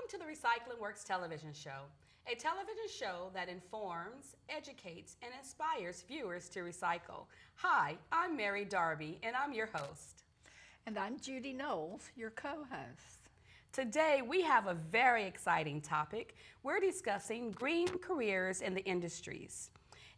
Welcome to the Recycling Works television show, a television show that informs, educates, and inspires viewers to recycle. Hi, I'm Mary Darby, and I'm your host. And I'm Judy Knowles, your co-host. Today, we have a very exciting topic. We're discussing green careers in the industries.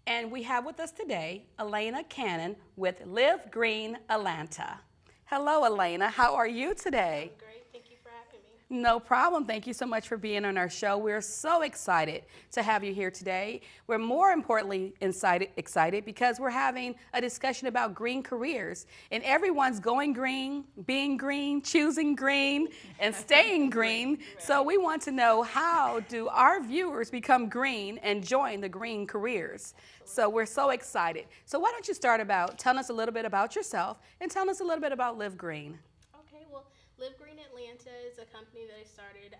And we have with us today, Aelaina Cannon with Live Green Atlanta. Hello, Aelaina. How are you today? I'm great. Thank you for having me. No problem. Thank you so much for being on our show. We're so excited to have you here today. We're more importantly excited because we're having a discussion about green careers. And everyone's going green, being green, choosing green, and staying green. Right. So we want to know, how do our viewers become green and join the green careers? So we're so excited. So why don't you start about telling us a little bit about yourself and tell us a little bit about Live Green. Okay, well, Live Green Atlanta is a company that I started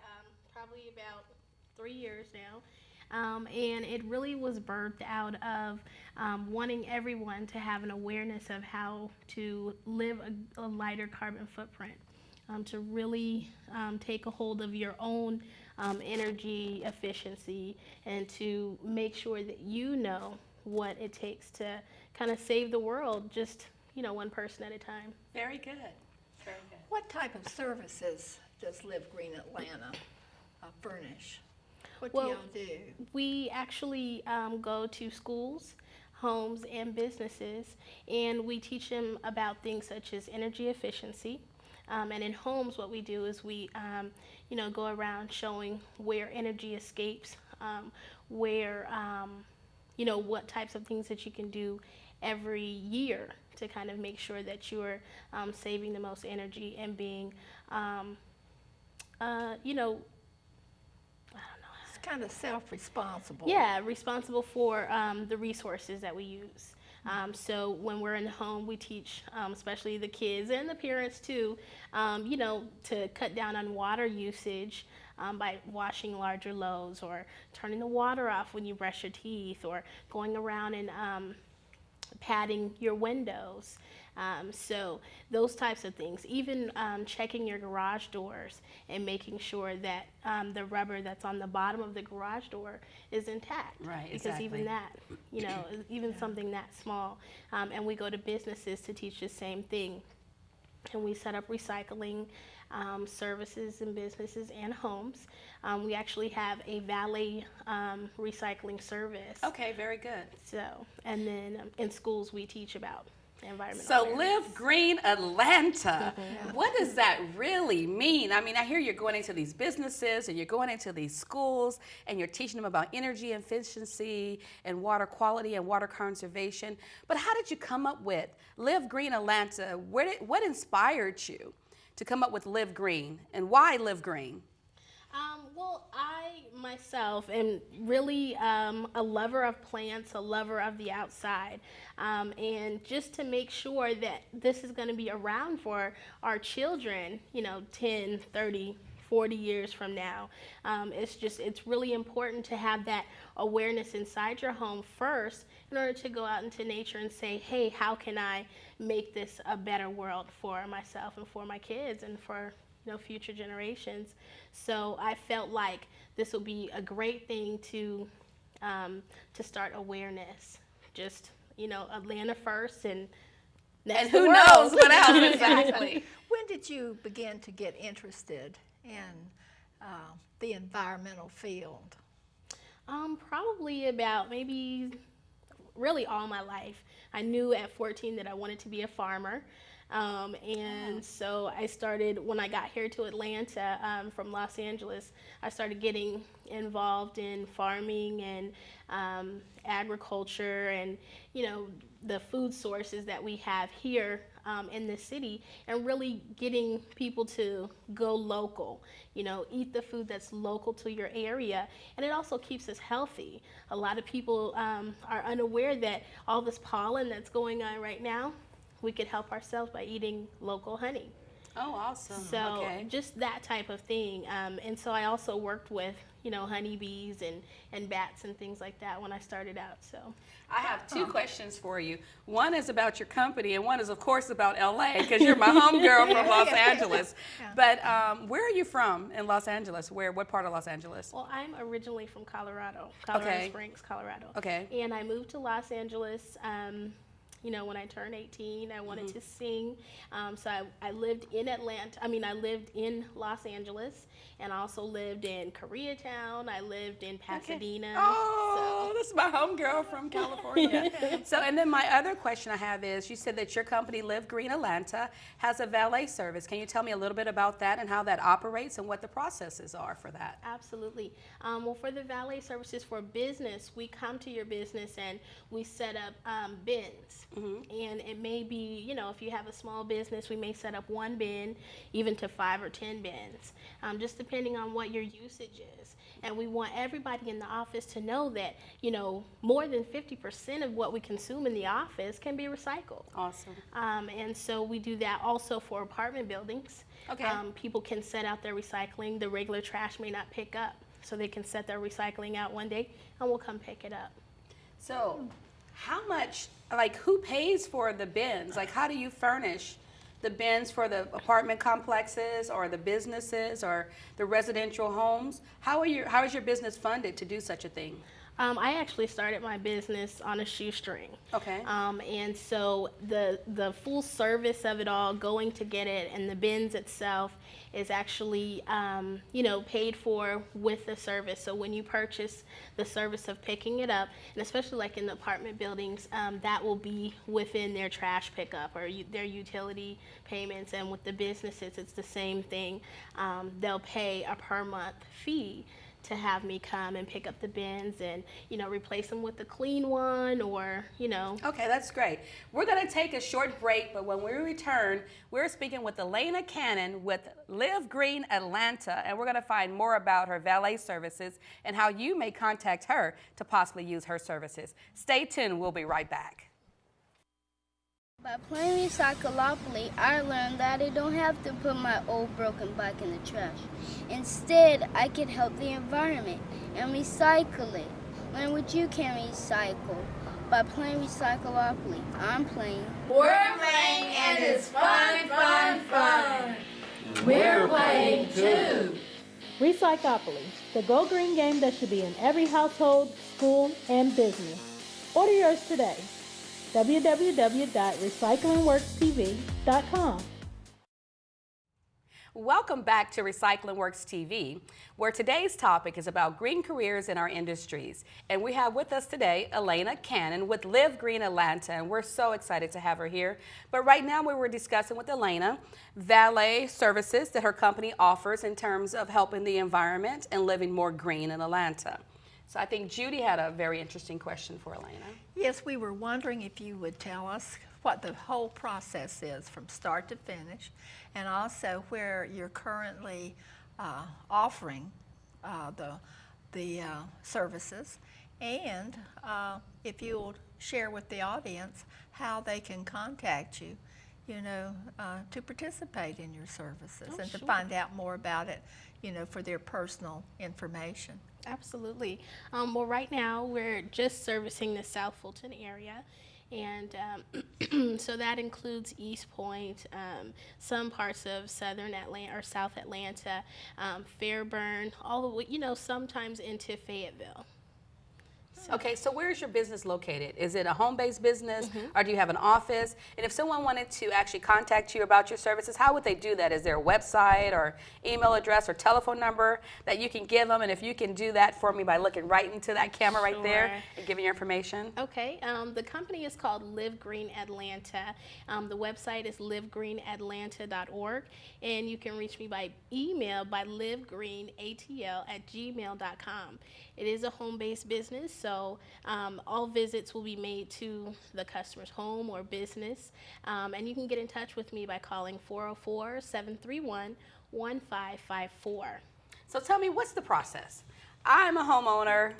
probably about 3 years now. And it really was birthed out of wanting everyone to have an awareness of how to live a lighter carbon footprint, to really take a hold of your own energy efficiency and to make sure that you know what it takes to kind of save the world, just, one person at a time. Very good. Very good. What type of services does Live Green Atlanta furnish? What do y'all do? We actually go to schools, homes, and businesses, and we teach them about things such as energy efficiency. And in homes, what we do is we, go around showing where energy escapes, where, what types of things that you can do every year to kind of make sure that you're saving the most energy and being, It's kind of self-responsible. Yeah, responsible for the resources that we use. So when we're in the home, we teach, especially the kids and the parents too, to cut down on water usage by washing larger loads, or turning the water off when you brush your teeth, or going around and padding your windows. So those types of things, even checking your garage doors and making sure that the rubber that's on the bottom of the garage door is intact. Right, because exactly. even that, even something that small. And we go to businesses to teach the same thing. And we set up recycling services in businesses and homes. We actually have a valet recycling service. Okay, very good. So, and then in schools we teach about environmental So awareness. Live Green Atlanta, what does that really mean? I mean, I hear you're going into these businesses and you're going into these schools and you're teaching them about energy efficiency and water quality and water conservation. But how did you come up with Live Green Atlanta? What inspired you to come up with Live Green, and why Live Green? Well, I myself am really a lover of plants, a lover of the outside, and just to make sure that this is going to be around for our children, 10, 30, 40 years from now. It's really important to have that awareness inside your home first in order to go out into nature and say, hey, how can I make this a better world for myself and for my kids and for future generations. So I felt like this would be a great thing to start awareness. Just Atlanta first, and who knows what else. Exactly. When did you begin to get interested in the environmental field? Probably about maybe really all my life. I knew at 14 that I wanted to be a farmer. And so I started, when I got here to Atlanta from Los Angeles, I started getting involved in farming and agriculture and, the food sources that we have here in the city, and really getting people to go local, eat the food that's local to your area. And it also keeps us healthy. A lot of people are unaware that all this pollen that's going on right now, we could help ourselves by eating local honey. Oh, awesome. So Okay. just that type of thing. And so I also worked with, honeybees and bats and things like that when I started out. So I have two questions for you. One is about your company, and one is, of course, about LA, because you're my homegirl from Los Angeles. Yeah. But where are you from in Los Angeles? What part of Los Angeles? well, I'm originally from Colorado Okay. Springs, Colorado. Okay. And I moved to Los Angeles. When I turned 18, I wanted to sing. So I lived in Atlanta. I lived in Los Angeles, and I also lived in Koreatown. I lived in Pasadena. Oh, this is my homegirl from California. And then my other question I have is, you said that your company, Live Green Atlanta, has a valet service. Can you tell me a little bit about that and how that operates and what the processes are for that? Absolutely. Well, for the valet services for business, we come to your business and we set up bins. And it may be, if you have a small business, we may set up one bin, even to 5 or 10 bins, just depending on what your usage is. And we want everybody in the office to know that, more than 50% of what we consume in the office can be recycled. Awesome. And so we do that also for apartment buildings. Okay. People can set out their recycling. The regular trash may not pick up, so they can set their recycling out one day, and we'll come pick it up. So how much, who pays for the bins? How do you furnish the bins for the apartment complexes or the businesses or the residential homes? How is your business funded to do such a thing? I actually started my business on a shoestring. Okay. And so the full service of it all, going to get it, and the bins itself is actually, paid for with the service. So when you purchase the service of picking it up, and especially in the apartment buildings, that will be within their trash pickup or their utility payments. And with the businesses, it's the same thing. They'll pay a per month fee to have me come and pick up the bins and, replace them with a clean one or. Okay, that's great. We're going to take a short break, but when we return, we're speaking with Aelaina Cannon with Live Green Atlanta, and we're going to find more about her valet services and how you may contact her to possibly use her services. Stay tuned. We'll be right back. By playing Recyclopoly, I learned that I don't have to put my old broken bike in the trash. Instead, I can help the environment and recycle it. Learn what you can recycle. By playing Recyclopoly, I'm playing. We're playing and it's fun, fun, fun. We're playing too. Recyclopoly, the Go Green game that should be in every household, school, and business. Order yours today. www.recyclingworkstv.com. Welcome back to Recycling WorksTv, where today's topic is about green careers in our industries. And we have with us today Aelaina Cannon with Live Green Atlanta, and we're so excited to have her here. But right now we were discussing with Aelaina valet services that her company offers in terms of helping the environment and living more green in Atlanta. So I think Judy had a very interesting question for Aelaina. Yes, we were wondering if you would tell us what the whole process is from start to finish, and also where you're currently offering the services, and if you'll share with the audience how they can contact you, to participate in your services and to find out more about it, for their personal information. Absolutely. Well, right now we're just servicing the South Fulton area, and so that includes East Point, some parts of Southern Atlanta or South Atlanta, Fairburn, all the way, sometimes into Fayetteville. Okay, so where's your business located? Is it a home-based business, or do you have an office? And if someone wanted to actually contact you about your services, how would they do that? Is there a website or email address or telephone number that you can give them? And if you can do that for me by looking right into that camera right there and giving your information. Okay, the company is called Live Green Atlanta. The website is livegreenatlanta.org, and you can reach me by email by livegreenatl@gmail.com. It is a home-based business, so all visits will be made to the customer's home or business, and you can get in touch with me by calling 404-731-1554. So tell me, what's the process? I'm a homeowner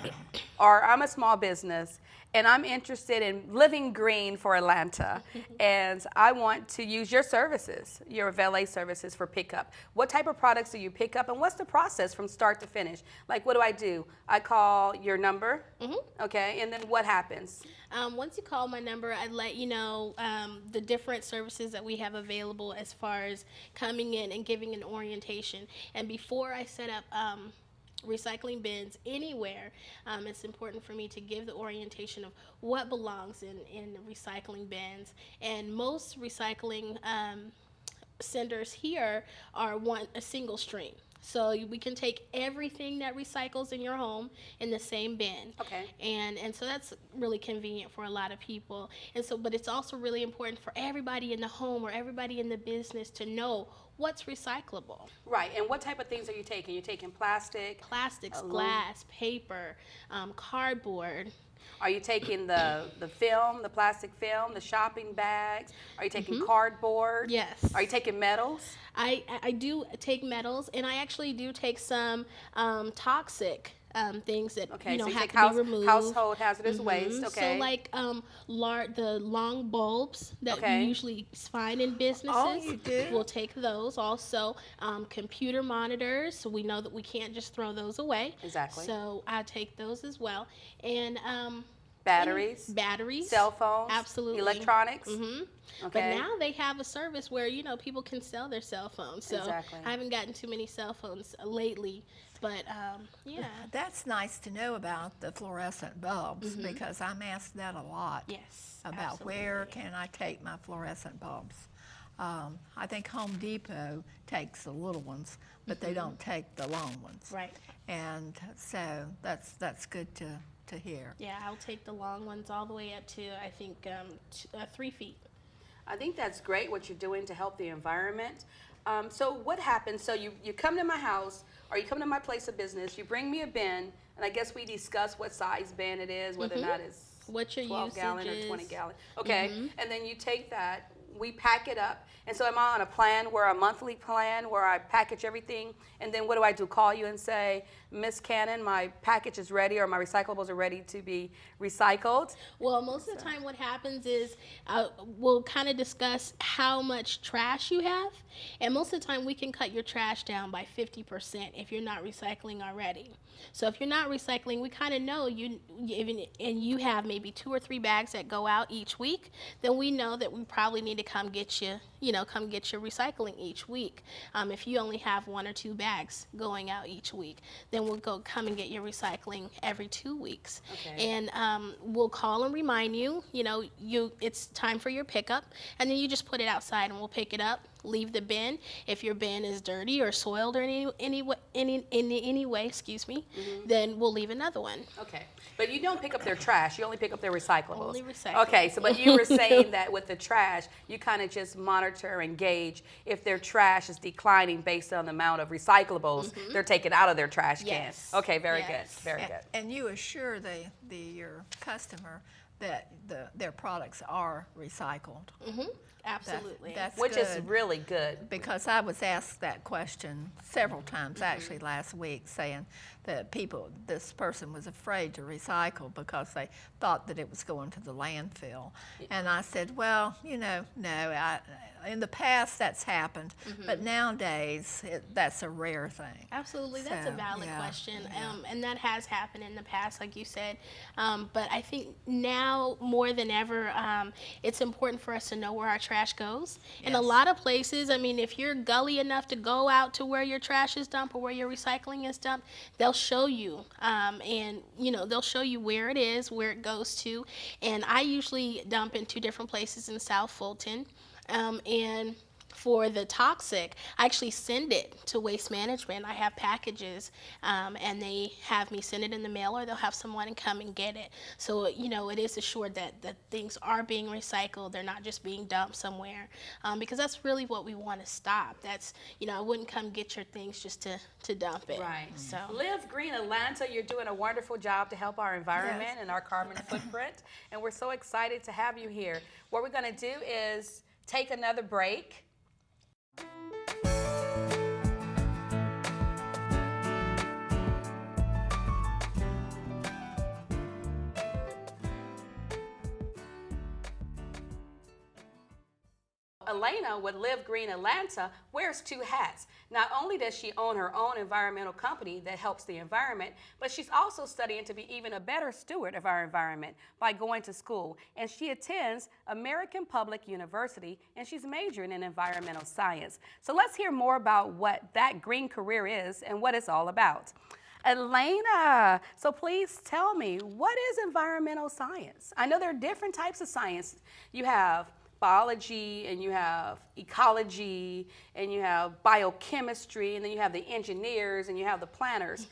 or I'm a small business and I'm interested in living green for Atlanta and I want to use your services, your valet services for pickup. What type of products do you pick up and what's the process from start to finish? Like what do? I call your number, okay, and then what happens? Once you call my number, I'd let you know the different services that we have available as far as coming in and giving an orientation. And before I set up recycling bins anywhere, it's important for me to give the orientation of what belongs in recycling bins. And most recycling senders here are a single stream. So we can take everything that recycles in your home in the same bin. Okay. And so that's really convenient for a lot of people. And so, but it's also really important for everybody in the home or everybody in the business to know what's recyclable. Right, and what type of things are you taking? You're taking plastic? Plastics, glass, paper, cardboard. Are you taking the film, the plastic film, the shopping bags? Are you taking cardboard? Yes. Are you taking metals? I do take metals, and I actually do take some toxic things that Okay, so you have take to be removed. household hazardous waste, okay. So like the long bulbs that Okay. we usually find in businesses. Oh, you do? We'll take those. Also, computer monitors. So we know that we can't just throw those away. Exactly. So I take those as well, and Batteries? batteries, Cell phones? absolutely, Electronics? Okay. But Okay. now they have a service where people can sell their cell phones. So Exactly. I haven't gotten too many cell phones lately, but yeah. That's nice to know about the fluorescent bulbs because I'm asked that a lot. Yes. About absolutely. where can I take my fluorescent bulbs. I think Home Depot takes the little ones, but they don't take the long ones. Right. And so that's good to hear. Yeah, I'll take the long ones all the way up to I think 3 feet. I think that's great what you're doing to help the environment. So what happens? So you come to my house or you come to my place of business, you bring me a bin, and I guess we discuss what size bin it is, whether or not it's What your 12 usage gallon or is. 20 gallon. Okay, and then you take that, we pack it up. And so am I on a plan a monthly plan where I package everything? And then what do I do? Call you and say, Miss Cannon, my package is ready or my recyclables are ready to be recycled? Well, most of the time what happens is we'll kind of discuss how much trash you have. And most of the time we can cut your trash down by 50% if you're not recycling already. So if you're not recycling, we kind of know and you have maybe 2 or 3 bags that go out each week, then we know that we probably need to come get your recycling each week. If you only have 1 or 2 bags going out each week, then we'll come and get your recycling every 2 weeks. Okay. And we'll call and remind you, it's time for your pickup, and then you just put it outside and we'll pick it up, leave the bin. If your bin is dirty or soiled or in any way, then we'll leave another one. Okay, but you don't pick up their trash, you only pick up their recyclables. Only recyclables. Okay, so but you were saying that with the trash, you kind of just monitor and gauge if their trash is declining based on the amount of recyclables they're taking out of their trash cans. Yes. Okay, very Yes. good, very good. And you assure your customer that their products are recycled. Absolutely. That's Which good. is really good. Because I was asked that question several times, actually last week, saying that this person was afraid to recycle because they thought that it was going to the landfill. And I said, well, no, in the past that's happened, but nowadays that's a rare thing. Absolutely, that's a So, valid yeah, question, and that has happened in the past, like you said. But I think now more than ever, it's important for us to know where our trash goes. In a Yes. lot of places, I mean, if you're gully enough to go out to where your trash is dumped or where your recycling is dumped, they'll show you, and they'll show you where it is, where it goes to. And I usually dump in 2 different places in South Fulton. And for the toxic, I actually send it to Waste Management. I have packages, and they have me send it in the mail, or they'll have someone come and get it. So, it is assured that things are being recycled. They're not just being dumped somewhere, because that's really what we want to stop. That's, I wouldn't come get your things just to dump it. Right. So. Live Green Atlanta, you're doing a wonderful job to help our environment and our carbon footprint, and we're so excited to have you here. What we're going to do is take another break. Aelaina with Live Green Atlanta wears two hats. Not only does she own her own environmental company that helps the environment, but she's also studying to be even a better steward of our environment by going to school. And she attends American Public University, and she's majoring in environmental science. So let's hear more about what that green career is and what it's all about. Aelaina, so please tell me, what is environmental science? I know there are different types of science. You have biology, and you have ecology, and you have biochemistry, and then you have the engineers, and you have the planners.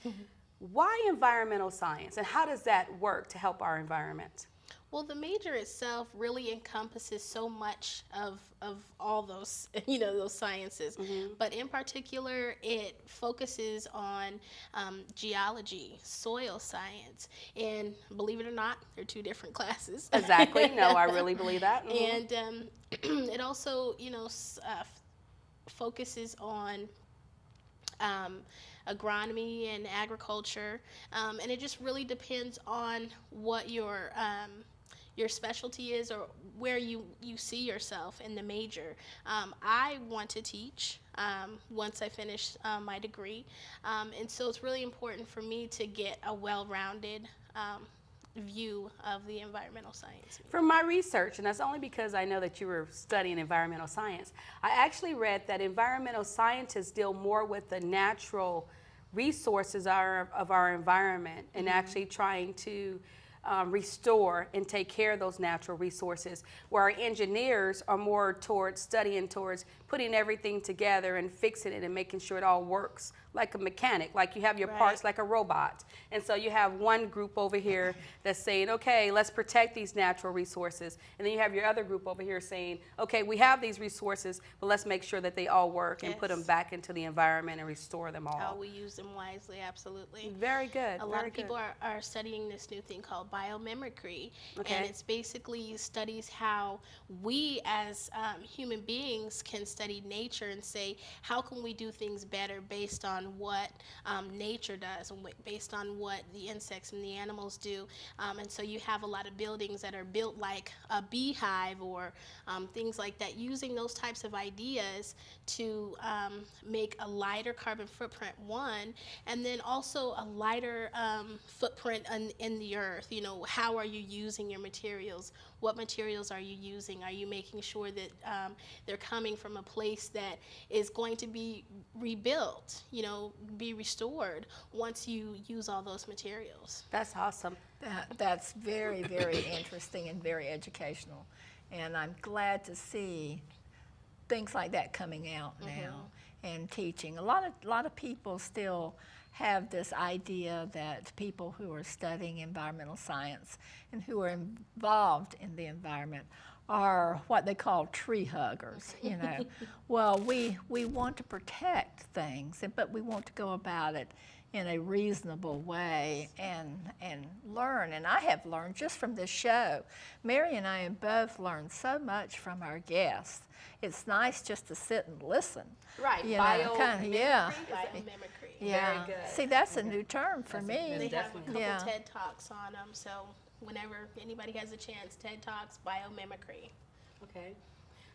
Why environmental science, and how does that work to help our environment? Well, the major itself really encompasses so much of all those, those sciences. But in particular, it focuses on geology, soil science, and believe it or not, they're two different classes. Exactly. No, I really believe that. And it also, focuses on agronomy and agriculture, and it just really depends on what your specialty is or where you see yourself in the major. I want to teach once I finish my degree, and so it's really important for me to get a well-rounded view of the environmental science. From my research, and that's only because I know that you were studying environmental science, I actually read that environmental scientists deal more with the natural resources of our environment and actually trying to restore and take care of those natural resources, where our engineers are more towards studying towards putting everything together and fixing it and making sure it all works like a mechanic, like you have your parts like a robot. And so you have one group over here that's saying, okay, let's protect these natural resources. And then you have your other group over here saying, okay, we have these resources, but let's make sure that they all work and put them back into the environment and restore them all. How we use them wisely, absolutely. Very good. A lot of people are studying this new thing called biomimicry, and it's basically studies how we as human beings can study nature and say, how can we do things better based on what nature does and based on what the insects and the animals do. And so you have a lot of buildings that are built like a beehive or things like that, using those types of ideas to make a lighter carbon footprint, one, and then also a lighter footprint in the earth. How are you using your materials? What materials are you using? Are you making sure that they're coming from a place that is going to be rebuilt, be restored once you use all those materials? That's awesome. That's very, very interesting and very educational. And I'm glad to see things like that coming out now and teaching. A lot of people still have this idea that people who are studying environmental science and who are involved in the environment are what they call tree huggers, Well, we want to protect things, but we want to go about it in a reasonable way and learn. And I have learned just from this show. Mary and I have both learned so much from our guests. It's nice just to sit and listen. Right. Biomimicry. Biomimicry. Yeah. Very good. See, that's a new term for me. They have a couple Yeah. TED Talks on them, so whenever anybody has a chance, TED Talks, biomimicry. Okay.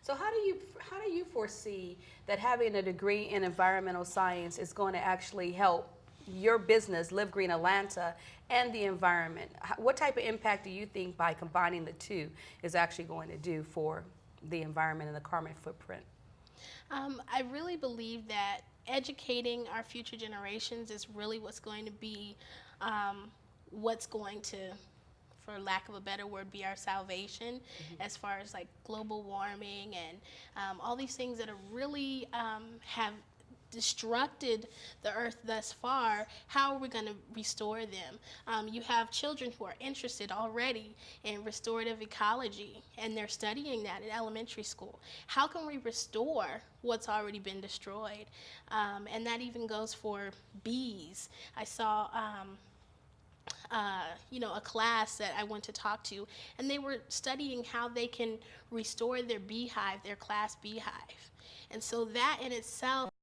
So how do you foresee that having a degree in environmental science is going to actually help your business, Live Green Atlanta, and the environment? What type of impact do you think by combining the two is actually going to do for the environment and the carbon footprint? I really believe that educating our future generations is really what's going to be what's going to, for lack of a better word, be our salvation as far as like global warming and all these things that are really have destructed the earth thus far. How are we going to restore them? You have children who are interested already in restorative ecology, and they're studying that in elementary school. How can we restore what's already been destroyed? And that even goes for bees. I saw a class that I went to talk to, and they were studying how they can restore their beehive, their class beehive. And so that in itself